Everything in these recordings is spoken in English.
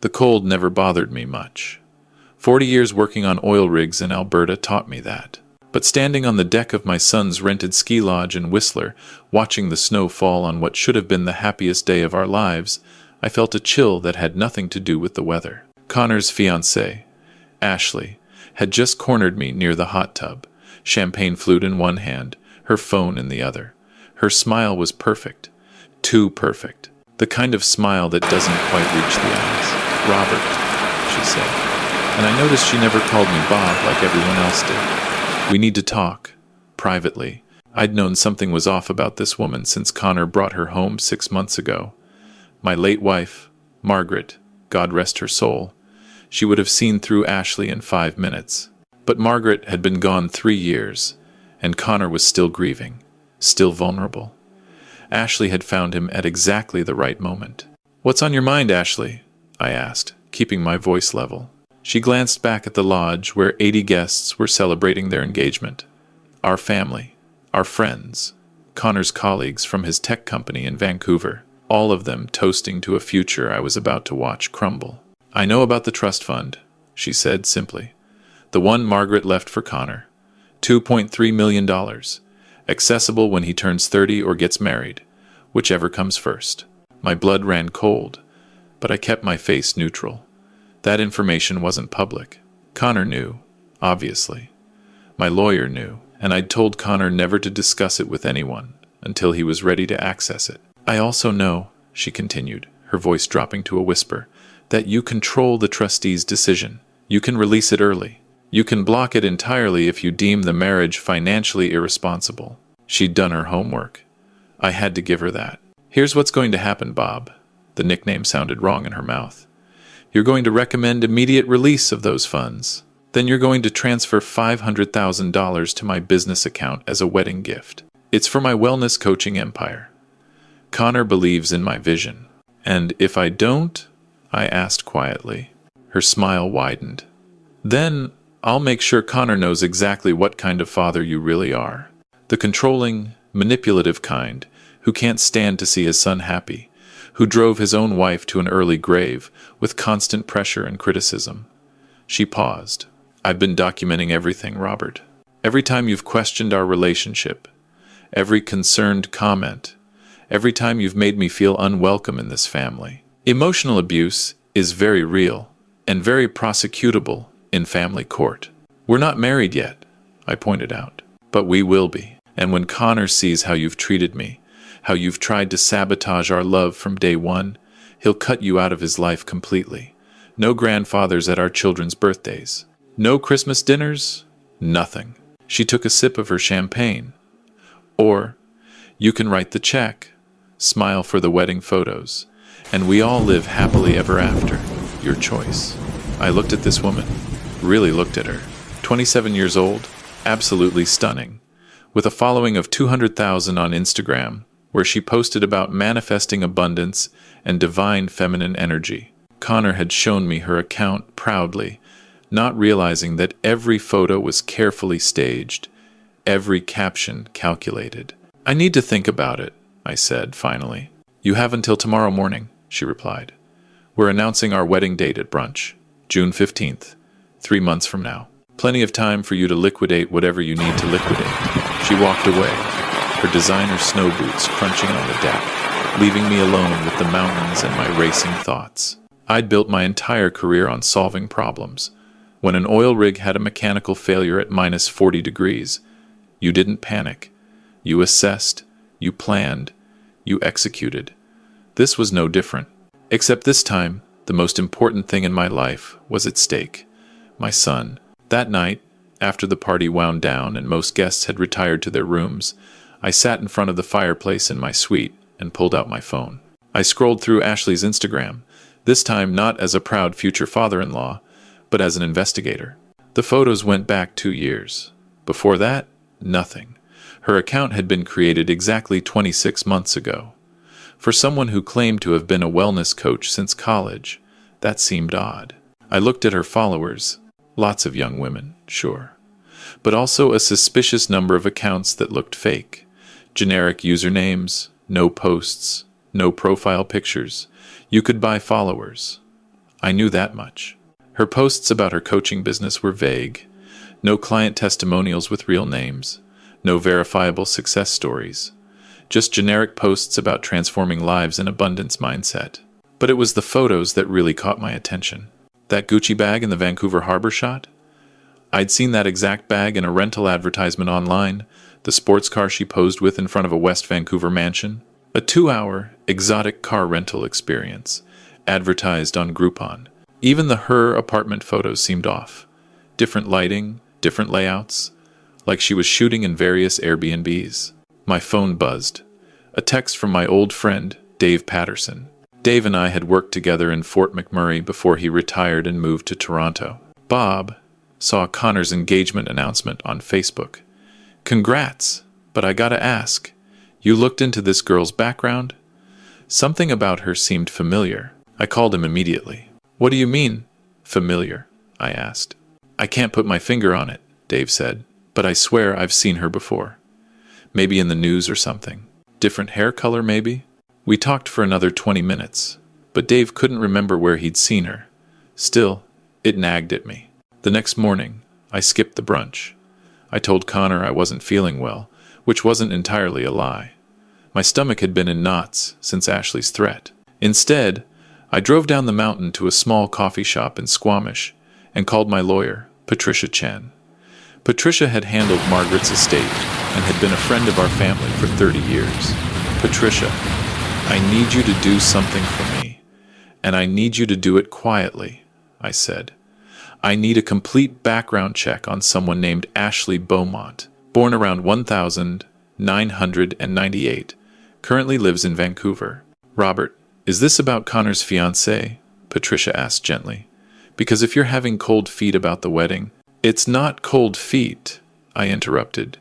The cold never bothered me much. 40 years working on oil rigs in Alberta taught me that. But standing on the deck of my son's rented ski lodge in Whistler, watching the snow fall on what should have been the happiest day of our lives, I felt a chill that had nothing to do with the weather. Connor's fiancée, Ashley, had just cornered me near the hot tub, champagne flute in one hand, her phone in the other. Her smile was perfect. Too perfect. The kind of smile that doesn't quite reach the eyes. "Robert," she said. And I noticed she never called me Bob like everyone else did. "We need to talk. Privately." I'd known something was off about this woman since Connor brought her home 6 months ago. My late wife, Margaret, God rest her soul, she would have seen through Ashley in 5 minutes. But Margaret had been gone 3 years, and Connor was still grieving, still vulnerable. Ashley had found him at exactly the right moment. "What's on your mind, Ashley?" I asked, keeping my voice level. She glanced back at the lodge where 80 guests were celebrating their engagement. Our family, our friends, Connor's colleagues from his tech company in Vancouver, all of them toasting to a future I was about to watch crumble. "I know about the trust fund," she said simply. "The one Margaret left for Connor. $2.3 million. Accessible when he turns 30 or gets married, whichever comes first." My blood ran cold, but I kept my face neutral. That information wasn't public. Connor knew, obviously. My lawyer knew, and I'd told Connor never to discuss it with anyone until he was ready to access it. "I also know," she continued, her voice dropping to a whisper, "that you control the trustee's decision. You can release it early. You can block it entirely if you deem the marriage financially irresponsible." She'd done her homework. I had to give her that. "Here's what's going to happen, Bob." The nickname sounded wrong in her mouth. "You're going to recommend immediate release of those funds. Then you're going to transfer $500,000 to my business account as a wedding gift. It's for my wellness coaching empire. Connor believes in my vision. And if I don't?" I asked quietly. Her smile widened. "Then I'll make sure Connor knows exactly what kind of father you really are. The controlling, manipulative kind, who can't stand to see his son happy, who drove his own wife to an early grave with constant pressure and criticism." She paused. "I've been documenting everything, Robert. Every time you've questioned our relationship, every concerned comment, every time you've made me feel unwelcome in this family. Emotional abuse is very real and very prosecutable in family court. We're not married yet," I pointed out, "but we will be. And when Connor sees how you've treated me, how you've tried to sabotage our love from day one, he'll cut you out of his life completely. No grandfathers at our children's birthdays. No Christmas dinners. Nothing." She took a sip of her champagne. "Or you can write the check, smile for the wedding photos, and we all live happily ever after. Your choice." I looked at this woman, really looked at her. 27 years old, absolutely stunning, with a following of 200,000 on Instagram, where she posted about manifesting abundance and divine feminine energy. Connor had shown me her account proudly, not realizing that every photo was carefully staged, every caption calculated. "I need to think about it," I said finally. "You have until tomorrow morning," she replied. "We're announcing our wedding date at brunch, June 15th, 3 months from now. Plenty of time for you to liquidate whatever you need to liquidate." She walked away, her designer snow boots crunching on the deck, leaving me alone with the mountains and my racing thoughts. I'd built my entire career on solving problems. When an oil rig had a mechanical failure at minus 40 degrees, you didn't panic. You assessed, you planned, you executed. This was no different. Except this time, the most important thing in my life was at stake. My son. That night, after the party wound down and most guests had retired to their rooms, I sat in front of the fireplace in my suite and pulled out my phone. I scrolled through Ashley's Instagram, this time not as a proud future father-in-law, but as an investigator. The photos went back 2 years. Before that, nothing. Her account had been created exactly 26 months ago. For someone who claimed to have been a wellness coach since college, that seemed odd. I looked at her followers, lots of young women, sure, but also a suspicious number of accounts that looked fake. Generic usernames, no posts, no profile pictures. You could buy followers. I knew that much. Her posts about her coaching business were vague. No client testimonials with real names. No verifiable success stories. Just generic posts about transforming lives and abundance mindset. But it was the photos that really caught my attention. That Gucci bag in the Vancouver Harbor shot? I'd seen that exact bag in a rental advertisement online, the sports car she posed with in front of a West Vancouver mansion. A 2-hour, exotic car rental experience, advertised on Groupon. Even the her apartment photos seemed off. Different lighting, different layouts, like she was shooting in various Airbnbs. My phone buzzed. A text from my old friend, Dave Patterson. Dave and I had worked together in Fort McMurray before he retired and moved to Toronto. Bob saw Connor's engagement announcement on Facebook. Congrats, but I gotta ask, you looked into this girl's background? Something about her seemed familiar. I called him immediately. What do you mean, familiar? I asked. I can't put my finger on it, Dave said, but I swear I've seen her before. Maybe in the news or something. Different hair color, maybe? We talked for another 20 minutes, but Dave couldn't remember where he'd seen her. Still, it nagged at me. The next morning, I skipped the brunch. I told Connor I wasn't feeling well, which wasn't entirely a lie. My stomach had been in knots since Ashley's threat. Instead, I drove down the mountain to a small coffee shop in Squamish and called my lawyer, Patricia Chen. Patricia had handled Margaret's estate and had been a friend of our family for 30 years. Patricia, I need you to do something for me, and I need you to do it quietly, I said. I need a complete background check on someone named Ashley Beaumont, born around 1998, currently lives in Vancouver. Robert, is this about Connor's fiancée? Patricia asked gently. Because if you're having cold feet about the wedding, it's not cold feet, I interrupted.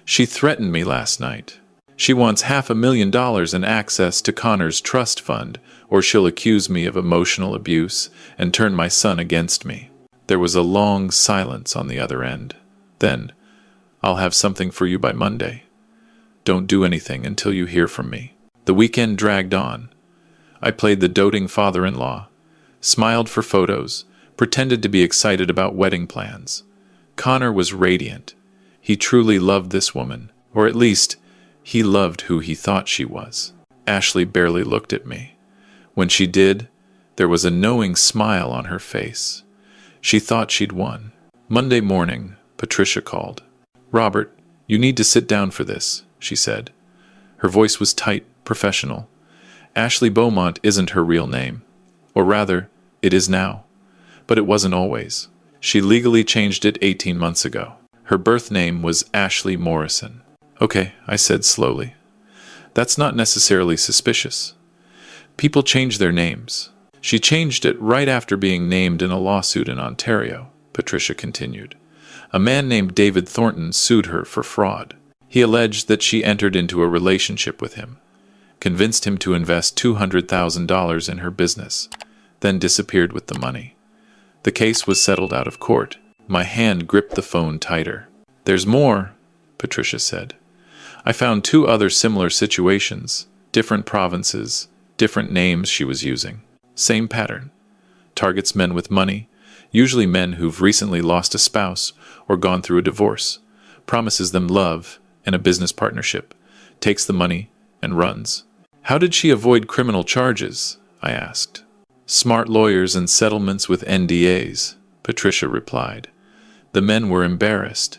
She threatened me last night. She wants $500,000 in access to Connor's trust fund, or she'll accuse me of emotional abuse and turn my son against me. There was a long silence on the other end. Then, I'll have something for you by Monday. Don't do anything until you hear from me. The weekend dragged on. I played the doting father-in-law, smiled for photos, pretended to be excited about wedding plans. Connor was radiant. He truly loved this woman, or at least, he loved who he thought she was. Ashley barely looked at me. When she did, there was a knowing smile on her face. She thought she'd won. Monday morning, Patricia called. Robert, you need to sit down for this, she said. Her voice was tight, professional. Ashley Beaumont isn't her real name. Or rather, it is now. But it wasn't always. She legally changed it 18 months ago. Her birth name was Ashley Morrison. Okay, I said slowly. That's not necessarily suspicious. People change their names. She changed it right after being named in a lawsuit in Ontario, Patricia continued. A man named David Thornton sued her for fraud. He alleged that she entered into a relationship with him, convinced him to invest $200,000 in her business, then disappeared with the money. The case was settled out of court. My hand gripped the phone tighter. There's more, Patricia said. I found 2 other similar situations, different provinces, different names she was using. Same pattern. Targets men with money, usually men who've recently lost a spouse or gone through a divorce, promises them love and a business partnership, takes the money, and runs. How did she avoid criminal charges? I asked. Smart lawyers and settlements with NDAs, Patricia replied. The men were embarrassed.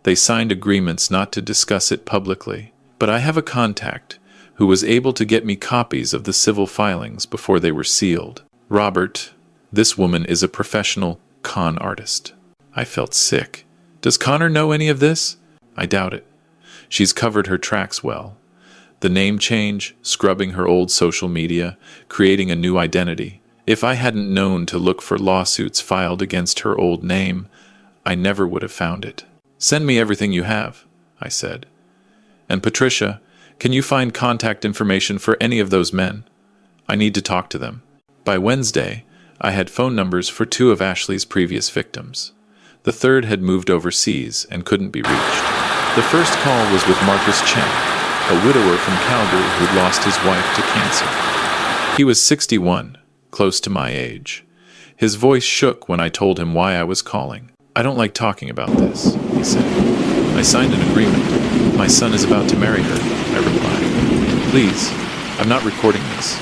They signed agreements not to discuss it publicly, but I have a contact who was able to get me copies of the civil filings before they were sealed. Robert, this woman is a professional con artist. I felt sick. Does Connor know any of this? I doubt it. She's covered her tracks well. The name change, scrubbing her old social media, creating a new identity. If I hadn't known to look for lawsuits filed against her old name, I never would have found it. Send me everything you have, I said. And Patricia, can you find contact information for any of those men? I need to talk to them. By Wednesday, I had phone numbers for 2 of Ashley's previous victims. The third had moved overseas and couldn't be reached. The first call was with Marcus Chen, a widower from Calgary who'd lost his wife to cancer. He was 61, close to my age. His voice shook when I told him why I was calling. "I don't like talking about this," he said. "I signed an agreement. My son is about to marry her," I replied. "Please, I'm not recording this.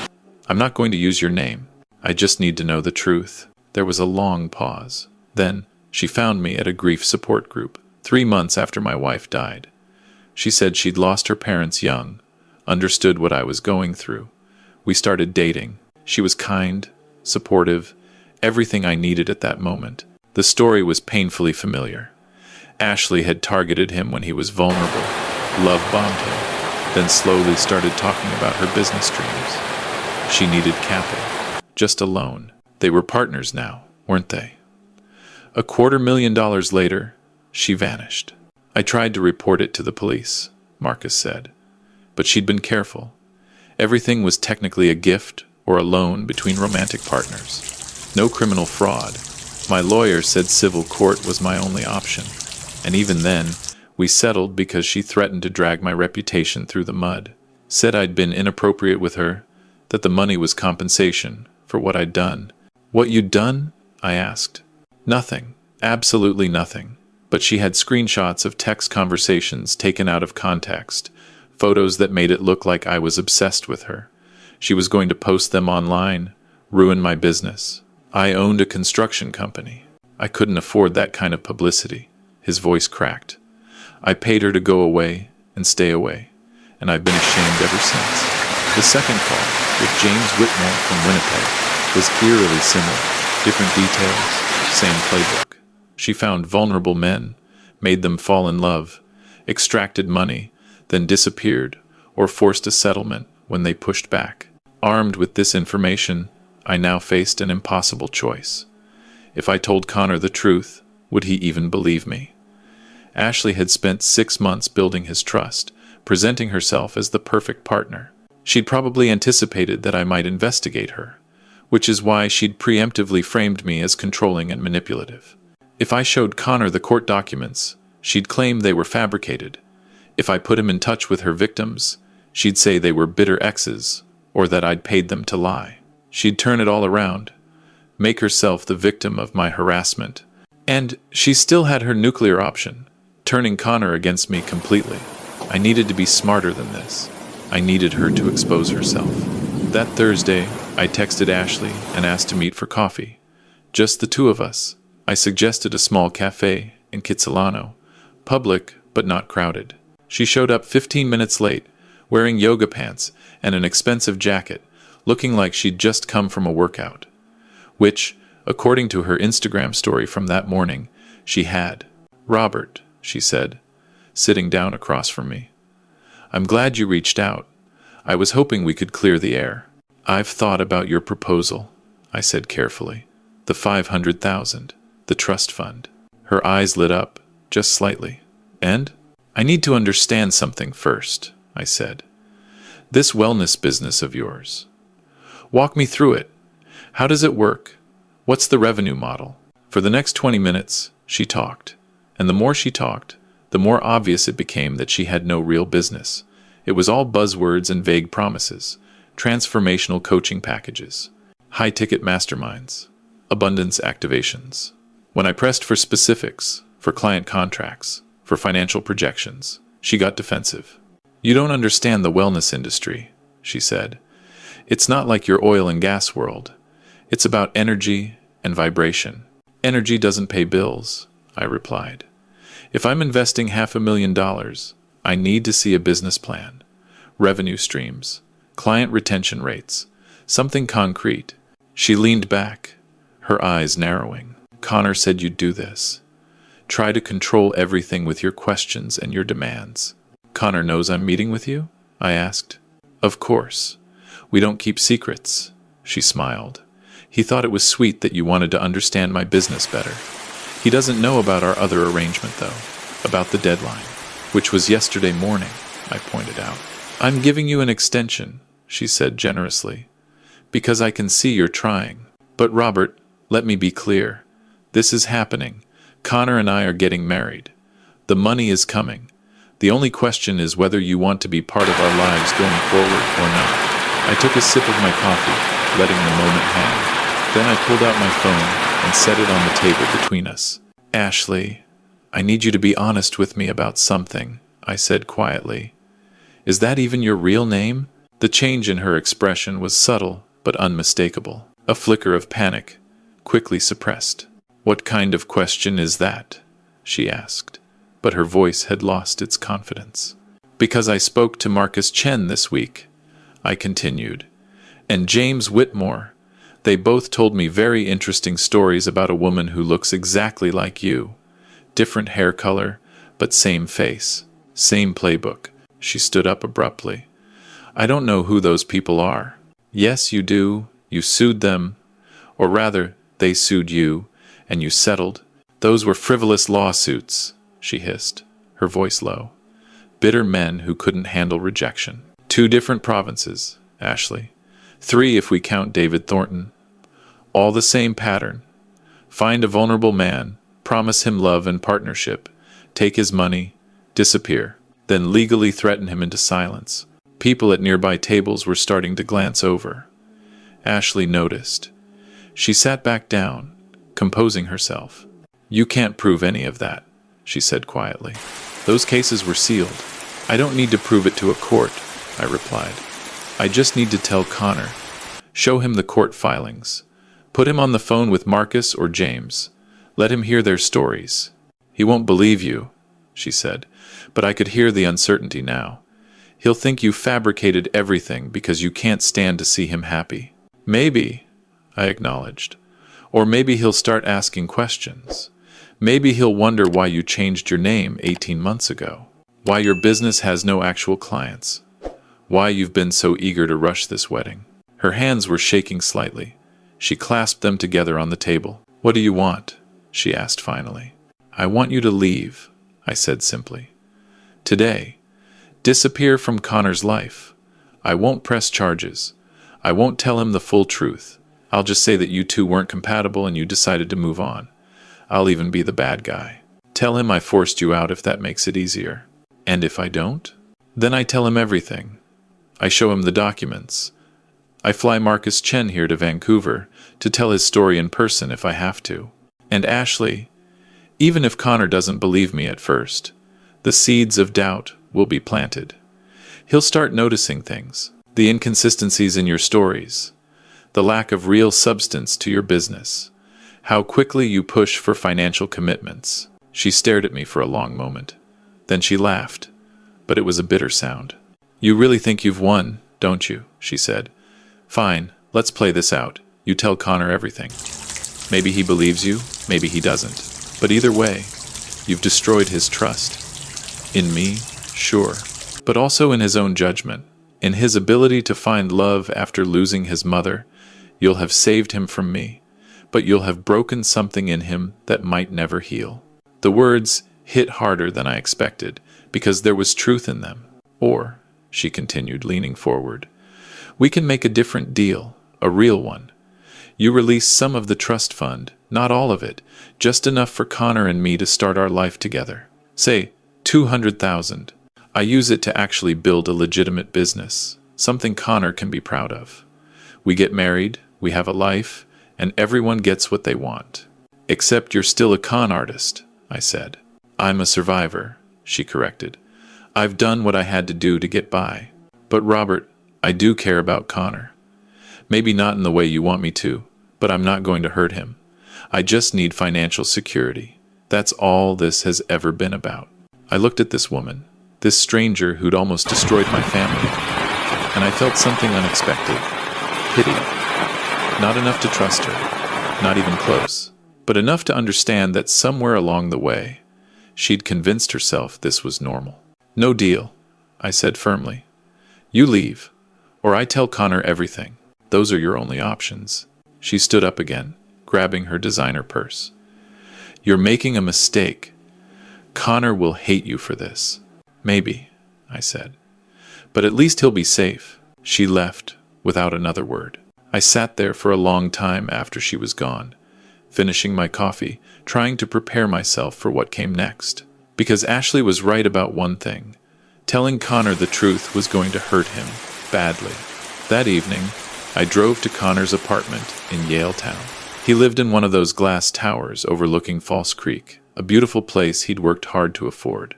I'm not going to use your name. I just need to know the truth." There was a long pause. Then, she found me at a grief support group, 3 months after my wife died. She said she'd lost her parents young, understood what I was going through. We started dating. She was kind, supportive, everything I needed at that moment. The story was painfully familiar. Ashley had targeted him when he was vulnerable, love-bombed him, then slowly started talking about her business dreams. She needed capital, just a loan. They were partners now, weren't they? $250,000 later, she vanished. "I tried to report it to the police," Marcus said, "but she'd been careful. Everything was technically a gift or a loan between romantic partners. No criminal fraud. My lawyer said civil court was my only option, and even then, we settled because she threatened to drag my reputation through the mud. Said I'd been inappropriate with her, that the money was compensation for what I'd done." "What you'd done?" I asked. "Nothing. Absolutely nothing. But she had screenshots of text conversations taken out of context, photos that made it look like I was obsessed with her. She was going to post them online, ruin my business. I owned a construction company. I couldn't afford that kind of publicity." His voice cracked. "I paid her to go away and stay away, and I've been ashamed ever since." The second call, with James Whitmore from Winnipeg, was eerily similar. Different details, same playbook. She found vulnerable men, made them fall in love, extracted money, then disappeared or forced a settlement when they pushed back. Armed with this information, I now faced an impossible choice. If I told Connor the truth, would he even believe me? Ashley had spent 6 months building his trust, presenting herself as the perfect partner. She'd probably anticipated that I might investigate her, which is why she'd preemptively framed me as controlling and manipulative. If I showed Connor the court documents, she'd claim they were fabricated. If I put him in touch with her victims, she'd say they were bitter exes, or that I'd paid them to lie. She'd turn it all around, make herself the victim of my harassment. And she still had her nuclear option, turning Connor against me completely. I needed to be smarter than this. I needed her to expose herself. That Thursday, I texted Ashley and asked to meet for coffee. Just the two of us. I suggested a small cafe in Kitsilano, public but not crowded. She showed up 15 minutes late, wearing yoga pants and an expensive jacket, looking like she'd just come from a workout. Which, according to her Instagram story from that morning, she had. "Robert," she said, sitting down across from me. "I'm glad you reached out. I was hoping we could clear the air." "I've thought about your proposal," I said carefully. "The 500,000, the trust fund." Her eyes lit up, just slightly. "And? I need to understand something first," I said. "This wellness business of yours. Walk me through it. How does it work? What's the revenue model?" For the next 20 minutes, she talked. And the more she talked, the more obvious it became that she had no real business. It was all buzzwords and vague promises, transformational coaching packages, high-ticket masterminds, abundance activations. When I pressed for specifics, for client contracts, for financial projections, she got defensive. "You don't understand the wellness industry," she said. "It's not like your oil and gas world. It's about energy and vibration." "Energy doesn't pay bills," I replied. "If I'm investing $500,000, I need to see a business plan, revenue streams, client retention rates, something concrete." She leaned back, her eyes narrowing. "Connor said you'd do this. Try to control everything with your questions and your demands." "Connor knows I'm meeting with you?" I asked. "Of course. We don't keep secrets," she smiled. "He thought it was sweet that you wanted to understand my business better. He doesn't know about our other arrangement, though, about the deadline, which was yesterday morning," I pointed out. "I'm giving you an extension," she said generously, "because I can see you're trying. But Robert, let me be clear. This is happening. Connor and I are getting married. The money is coming. The only question is whether you want to be part of our lives going forward or not." I took a sip of my coffee, letting the moment hang. Then I pulled out my phone and set it on the table between us. "Ashley, I need you to be honest with me about something," I said quietly. "Is that even your real name?" The change in her expression was subtle but unmistakable. A flicker of panic, quickly suppressed. "What kind of question is that?" she asked, but her voice had lost its confidence. "Because I spoke to Marcus Chen this week," I continued, "and James Whitmore. They both told me very interesting stories about a woman who looks exactly like you. Different hair color, but same face, same playbook." She stood up abruptly. "I don't know who those people are." "Yes, you do. You sued them. Or rather, they sued you, and you settled." "Those were frivolous lawsuits," she hissed, her voice low. "Bitter men who couldn't handle rejection. 2 different provinces, Ashley. 3 if we count David Thornton. All the same pattern. Find a vulnerable man, promise him love and partnership, take his money, disappear, then legally threaten him into silence." People at nearby tables were starting to glance over. Ashley noticed. She sat back down, composing herself. "You can't prove any of that," she said quietly. "Those cases were sealed." "I don't need to prove it to a court," I replied. "I just need to tell Connor. Show him the court filings. Put him on the phone with Marcus or James. Let him hear their stories." "He won't believe you," she said, but I could hear the uncertainty now. "He'll think you fabricated everything because you can't stand to see him happy." "Maybe," I acknowledged. "Or maybe he'll start asking questions. Maybe he'll wonder why you changed your name 18 months ago. Why your business has no actual clients. Why you've been so eager to rush this wedding." Her hands were shaking slightly. She clasped them together on the table. "What do you want?" she asked finally. "I want you to leave," I said simply. "Today. Disappear from Connor's life. I won't press charges. I won't tell him the full truth. I'll just say that you two weren't compatible and you decided to move on. I'll even be the bad guy. Tell him I forced you out if that makes it easier. And if I don't? Then I tell him everything. I show him the documents. I fly Marcus Chen here to Vancouver to tell his story in person if I have to. And Ashley, even if Connor doesn't believe me at first, the seeds of doubt will be planted. He'll start noticing things, the inconsistencies in your stories, the lack of real substance to your business, how quickly you push for financial commitments." She stared at me for a long moment. Then she laughed, but it was a bitter sound. "You really think you've won, don't you?" she said. "Fine, let's play this out. You tell Connor everything. Maybe he believes you, maybe he doesn't. But either way, you've destroyed his trust. In me, sure, but also in his own judgment, in his ability to find love after losing his mother. You'll have saved him from me, but you'll have broken something in him that might never heal." The words hit harder than I expected, because there was truth in them. "Or," she continued, leaning forward, "we can make a different deal, a real one. You release some of the trust fund, not all of it, just enough for Connor and me to start our life together. Say, 200,000. I use it to actually build a legitimate business, something Connor can be proud of. We get married, we have a life, and everyone gets what they want. Except you're still a con artist," I said. "I'm a survivor," she corrected. "I've done what I had to do to get by. But Robert, I do care about Connor. Maybe not in the way you want me to, but I'm not going to hurt him. I just need financial security. That's all this has ever been about." I looked at this woman, this stranger who'd almost destroyed my family, and I felt something unexpected. Pity. Not enough to trust her, not even close, but enough to understand that somewhere along the way, she'd convinced herself this was normal. "No deal," I said firmly. "You leave, or I tell Connor everything. Those are your only options." She stood up again, grabbing her designer purse. "You're making a mistake. Connor will hate you for this." "Maybe," I said. "But at least he'll be safe." She left, without another word. I sat there for a long time after she was gone, finishing my coffee, trying to prepare myself for what came next. Because Ashley was right about one thing. Telling Connor the truth was going to hurt him, badly. That evening, I drove to Connor's apartment in Yaletown. He lived in one of those glass towers overlooking False Creek, a beautiful place he'd worked hard to afford.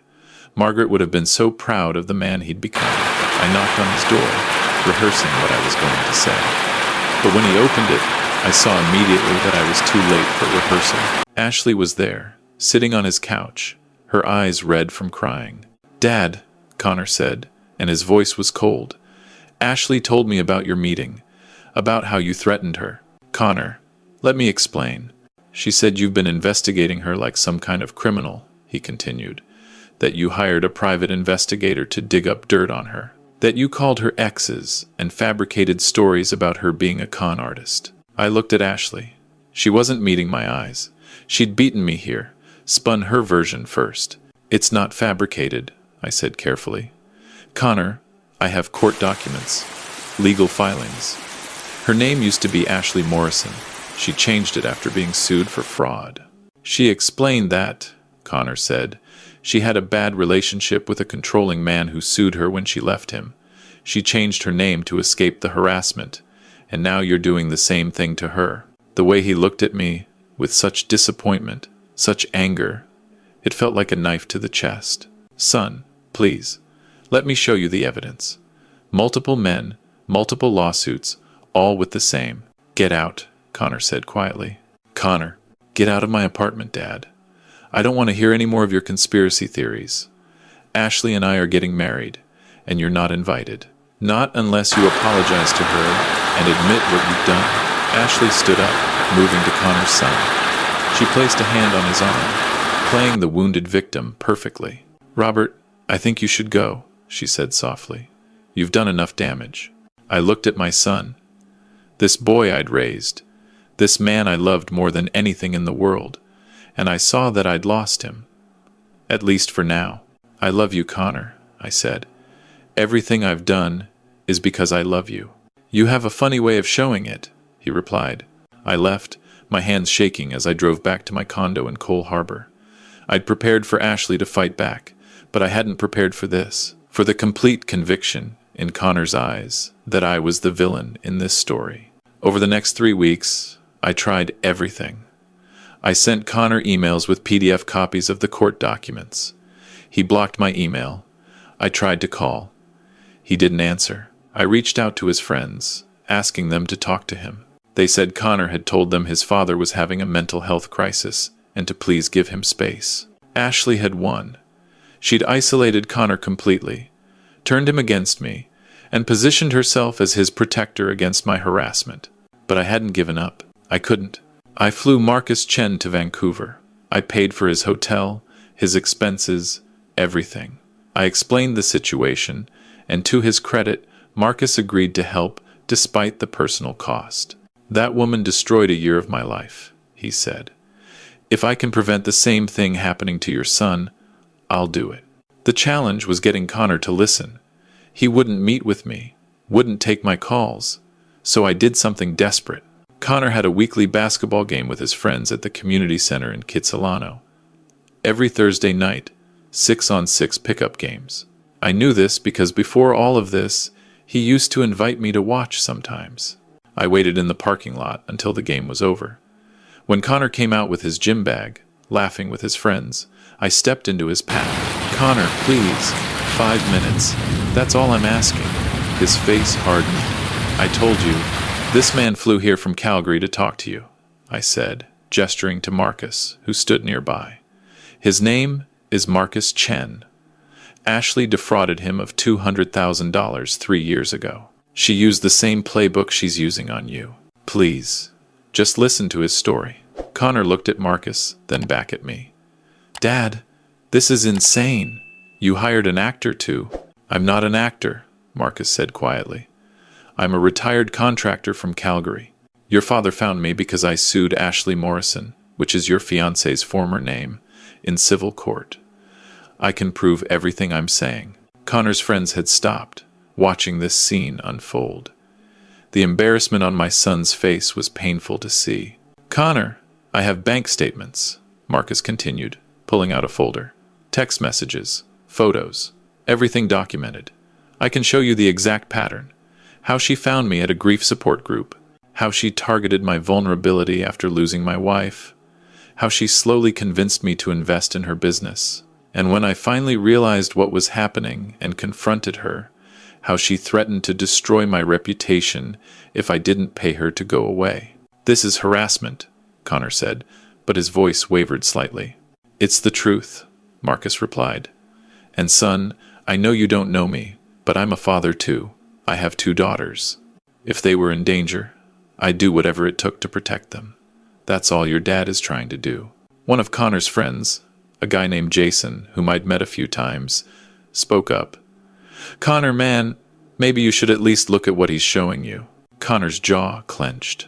Margaret would have been so proud of the man he'd become. I knocked on his door, rehearsing what I was going to say. But when he opened it, I saw immediately that I was too late for rehearsal. Ashley was there, sitting on his couch, her eyes red from crying. "Dad," Connor said, and his voice was cold. "Ashley told me about your meeting, about how you threatened her." "Connor, let me explain. She said you've been investigating her like some kind of criminal," he continued, "that you hired a private investigator to dig up dirt on her, that you called her exes and fabricated stories about her being a con artist." I looked at Ashley. She wasn't meeting my eyes. She'd beaten me here, spun her version first. "It's not fabricated," I said carefully. "Connor, I have court documents, legal filings. Her name used to be Ashley Morrison. She changed it after being sued for fraud." "She explained that," Connor said. "She had a bad relationship with a controlling man who sued her when she left him. She changed her name to escape the harassment, and now you're doing the same thing to her." The way he looked at me, with such disappointment, such anger, it felt like a knife to the chest. "Son, please, let me show you the evidence. Multiple men, multiple lawsuits, all with the same." "Get out," Connor said quietly. "Connor, get out of my apartment, Dad. I don't want to hear any more of your conspiracy theories. Ashley and I are getting married, and you're not invited. Not unless you apologize to her and admit what you've done." Ashley stood up, moving to Connor's side. She placed a hand on his arm, playing the wounded victim perfectly. "Robert, I think you should go," she said softly. "You've done enough damage." I looked at my son. This boy I'd raised, this man I loved more than anything in the world, and I saw that I'd lost him. At least for now. "I love you, Connor," I said. "Everything I've done is because I love you." "You have a funny way of showing it," he replied. I left, my hands shaking as I drove back to my condo in Cole Harbor. I'd prepared for Ashley to fight back, but I hadn't prepared for this, for the complete conviction in Connor's eyes that I was the villain in this story. Over the next 3 weeks, I tried everything. I sent Connor emails with PDF copies of the court documents. He blocked my email. I tried to call. He didn't answer. I reached out to his friends, asking them to talk to him. They said Connor had told them his father was having a mental health crisis and to please give him space. Ashley had won. She'd isolated Connor completely, turned him against me, and positioned herself as his protector against my harassment. But I hadn't given up. I couldn't. I flew Marcus Chen to Vancouver. I paid for his hotel, his expenses, everything. I explained the situation, and to his credit, Marcus agreed to help despite the personal cost. "That woman destroyed a year of my life," he said. "If I can prevent the same thing happening to your son, I'll do it." The challenge was getting Connor to listen. He wouldn't meet with me, wouldn't take my calls, so I did something desperate. Connor had a weekly basketball game with his friends at the community center in Kitsilano. Every Thursday night, 6-on-6 pickup games. I knew this because before all of this, he used to invite me to watch sometimes. I waited in the parking lot until the game was over. When Connor came out with his gym bag, laughing with his friends, I stepped into his path. "Connor, please, 5 minutes. That's all I'm asking." His face hardened. "I told you, this man flew here from Calgary to talk to you," I said, gesturing to Marcus, who stood nearby. "His name is Marcus Chen. Ashley defrauded him of $200,000 3 years ago. She used the same playbook she's using on you. Please, just listen to his story." Connor looked at Marcus, then back at me. "Dad, this is insane. You hired an actor to—" "I'm not an actor," Marcus said quietly. "I'm a retired contractor from Calgary. Your father found me because I sued Ashley Morrison, which is your fiancé's former name, in civil court. I can prove everything I'm saying." Connor's friends had stopped, watching this scene unfold. The embarrassment on my son's face was painful to see. "Connor, I have bank statements," Marcus continued, pulling out a folder. "Text messages, photos, everything documented. I can show you the exact pattern. How she found me at a grief support group. How she targeted my vulnerability after losing my wife. How she slowly convinced me to invest in her business. And when I finally realized what was happening and confronted her, how she threatened to destroy my reputation if I didn't pay her to go away. "This is harassment," Connor said, but his voice wavered slightly. "It's the truth," Marcus replied. "And son, I know you don't know me, but I'm a father too. I have 2 daughters. If they were in danger, I'd do whatever it took to protect them. That's all your dad is trying to do." One of Connor's friends, a guy named Jason, whom I'd met a few times, spoke up. "Connor, man, maybe you should at least look at what he's showing you." Connor's jaw clenched.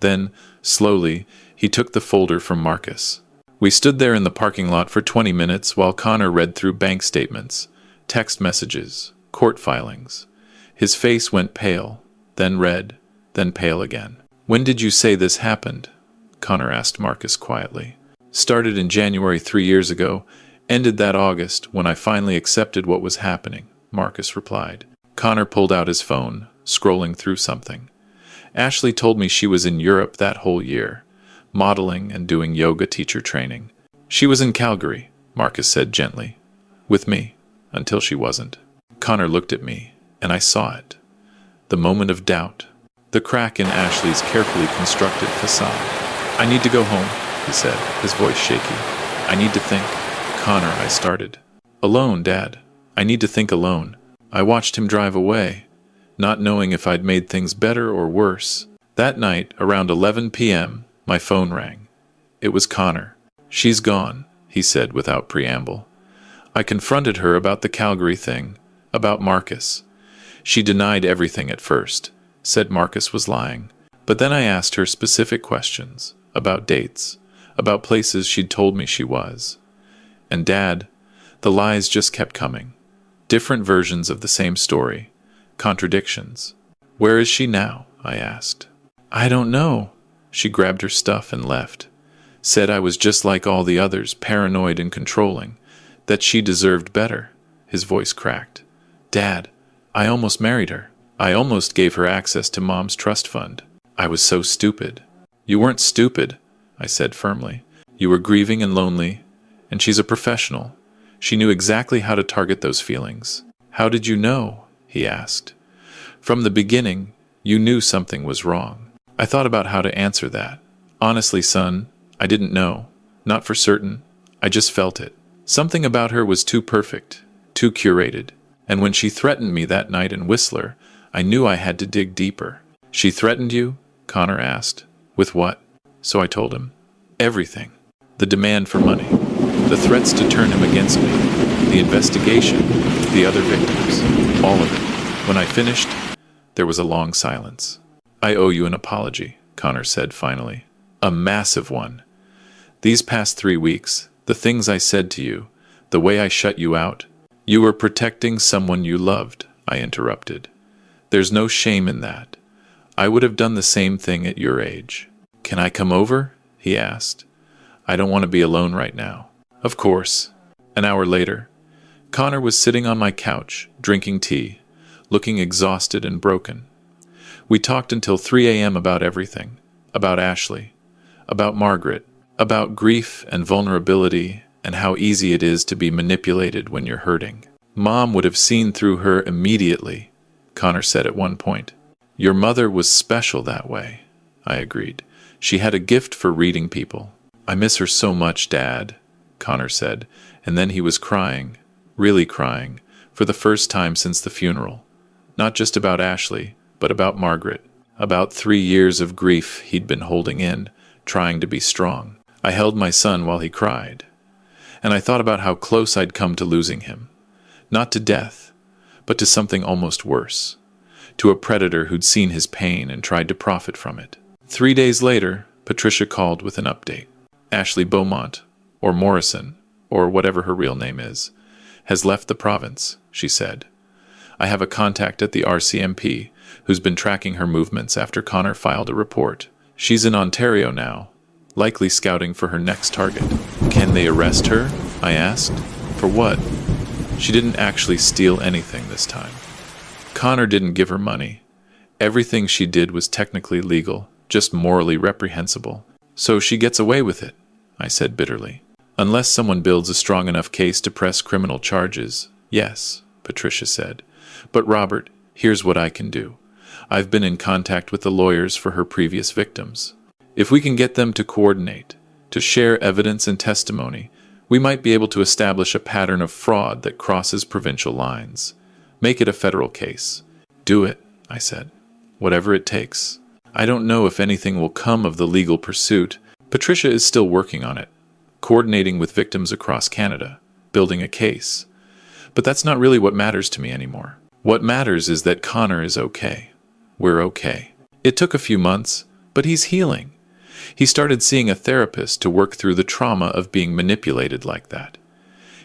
Then, slowly, he took the folder from Marcus. We stood there in the parking lot for 20 minutes while Connor read through bank statements, text messages, court filings. His face went pale, then red, then pale again. "When did you say this happened?" Connor asked Marcus quietly. "Started in January 3 years ago, ended that August when I finally accepted what was happening," Marcus replied. Connor pulled out his phone, scrolling through something. "Ashley told me she was in Europe that whole year, modeling and doing yoga teacher training. She was in Calgary," Marcus said gently. "With me, until she wasn't." Connor looked at me, and I saw it. The moment of doubt. The crack in Ashley's carefully constructed facade. "I need to go home," he said, his voice shaky. "I need to think." "Connor," I started. "Alone, Dad. I need to think alone." I watched him drive away, not knowing if I'd made things better or worse. That night, around 11 p.m., my phone rang. It was Connor. "She's gone," he said without preamble. I confronted her about the Calgary thing, about Marcus. She denied everything at first, said Marcus was lying. But then I asked her specific questions, about dates, about places she'd told me she was. And Dad, the lies just kept coming. Different versions of the same story. Contradictions. "Where is she now?" I asked. "I don't know." She grabbed her stuff and left. Said I was just like all the others, paranoid and controlling. That she deserved better. His voice cracked. "Dad, I almost married her. I almost gave her access to Mom's trust fund. I was so stupid." "You weren't stupid," I said firmly. "You were grieving and lonely, and she's a professional. She knew exactly how to target those feelings." "How did you know?" he asked. "From the beginning, you knew something was wrong." I thought about how to answer that. "Honestly, son, I didn't know. Not for certain. I just felt it. Something about her was too perfect, too curated. And when she threatened me that night in Whistler, I knew I had to dig deeper." "She threatened you?" Connor asked. "With what?" So I told him. Everything. The demand for money. The threats to turn him against me. The investigation. The other victims. All of it. When I finished, there was a long silence. "I owe you an apology," Connor said finally. "A massive one. These past 3 weeks, the things I said to you, the way I shut you out." "You were protecting someone you loved," I interrupted. "There's no shame in that. I would have done the same thing at your age." "Can I come over?" he asked. "I don't want to be alone right now." "Of course." An hour later, Connor was sitting on my couch, drinking tea, looking exhausted and broken. We talked until 3 a.m. about everything. About Ashley. About Margaret. About grief and vulnerability and how easy it is to be manipulated when you're hurting. "Mom would have seen through her immediately," Connor said at one point. "Your mother was special that way," I agreed. "She had a gift for reading people." "I miss her so much, Dad," Connor said, and then he was crying, really crying, for the first time since the funeral. Not just about Ashley, but about Margaret. About 3 years of grief he'd been holding in, trying to be strong. I held my son while he cried. And I thought about how close I'd come to losing him. Not to death, but to something almost worse. To a predator who'd seen his pain and tried to profit from it. 3 days later, Patricia called with an update. "Ashley Beaumont, or Morrison, or whatever her real name is, has left the province," she said. "I have a contact at the RCMP who's been tracking her movements after Connor filed a report. She's in Ontario now, likely scouting for her next target." "Can they arrest her?" I asked. "For what?" "She didn't actually steal anything this time." Connor didn't give her money. Everything she did was technically legal, just morally reprehensible. So she gets away with it, I said bitterly. Unless someone builds a strong enough case to press criminal charges. Yes, Patricia said. But Robert, here's what I can do. I've been in contact with the lawyers for her previous victims. If we can get them to coordinate, to share evidence and testimony, we might be able to establish a pattern of fraud that crosses provincial lines. Make it a federal case. Do it, I said. Whatever it takes. I don't know if anything will come of the legal pursuit. Patricia is still working on it, coordinating with victims across Canada, building a case. But that's not really what matters to me anymore. What matters is that Connor is okay. We're okay. It took a few months, but he's healing. He started seeing a therapist to work through the trauma of being manipulated like that.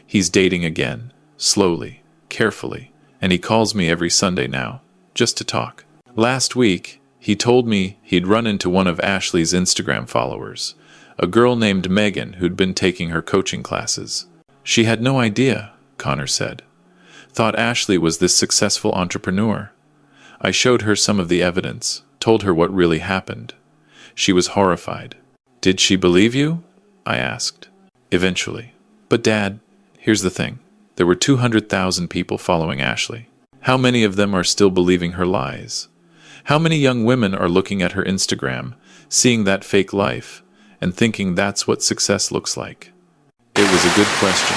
He's dating again, slowly, carefully, and he calls me every Sunday now, just to talk. Last week, he told me he'd run into one of Ashley's Instagram followers, a girl named Megan who'd been taking her coaching classes. She had no idea, Connor said. Thought Ashley was this successful entrepreneur. I showed her some of the evidence, told her what really happened. She was horrified. Did she believe you? I asked. Eventually. But Dad, here's the thing. There were 200,000 people following Ashley. How many of them are still believing her lies? How many young women are looking at her Instagram, seeing that fake life, and thinking that's what success looks like? It was a good question.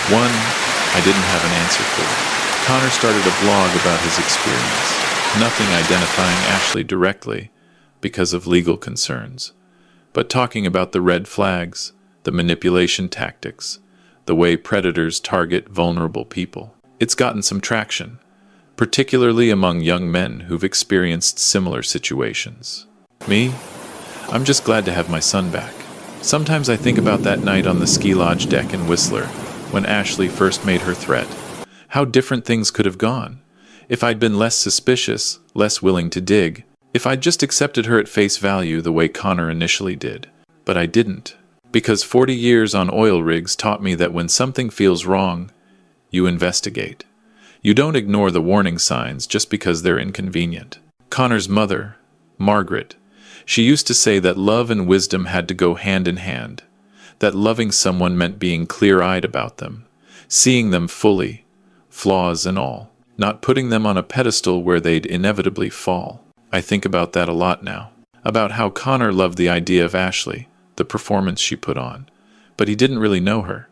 One I didn't have an answer for. Connor started a blog about his experience, nothing identifying Ashley directly because of legal concerns, but talking about the red flags, the manipulation tactics, the way predators target vulnerable people. It's gotten some traction, particularly among young men who've experienced similar situations. Me? I'm just glad to have my son back. Sometimes I think about that night on the ski lodge deck in Whistler, when Ashley first made her threat. How different things could have gone. If I'd been less suspicious, less willing to dig, if I'd just accepted her at face value the way Connor initially did. But I didn't. Because 40 years on oil rigs taught me that when something feels wrong, you investigate. You don't ignore the warning signs just because they're inconvenient. Connor's mother, Margaret, she used to say that love and wisdom had to go hand in hand, that loving someone meant being clear-eyed about them, seeing them fully, flaws and all, not putting them on a pedestal where they'd inevitably fall. I think about that a lot now, about how Connor loved the idea of Ashley, the performance she put on, but he didn't really know her,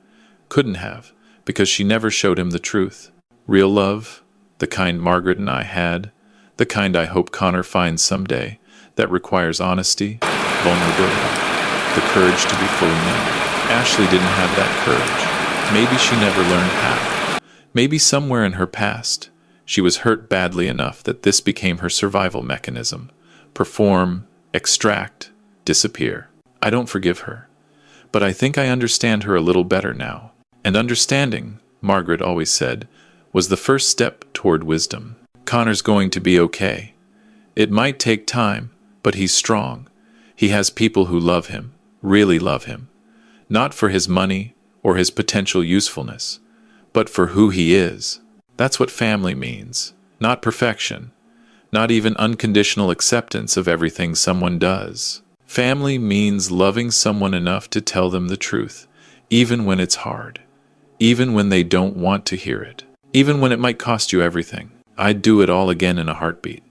couldn't have, because she never showed him the truth. Real love, the kind Margaret and I had, the kind I hope Connor finds someday, that requires honesty, vulnerability, the courage to be fully known. Ashley didn't have that courage. Maybe she never learned how. Maybe somewhere in her past, she was hurt badly enough that this became her survival mechanism. Perform, extract, disappear. I don't forgive her, but I think I understand her a little better now. And understanding, Margaret always said, was the first step toward wisdom. Connor's going to be okay. It might take time, but he's strong. He has people who love him, really love him. Not for his money or his potential usefulness, but for who he is. That's what family means. Not perfection. Not even unconditional acceptance of everything someone does. Family means loving someone enough to tell them the truth, even when it's hard. Even when they don't want to hear it. Even when it might cost you everything. I'd do it all again in a heartbeat.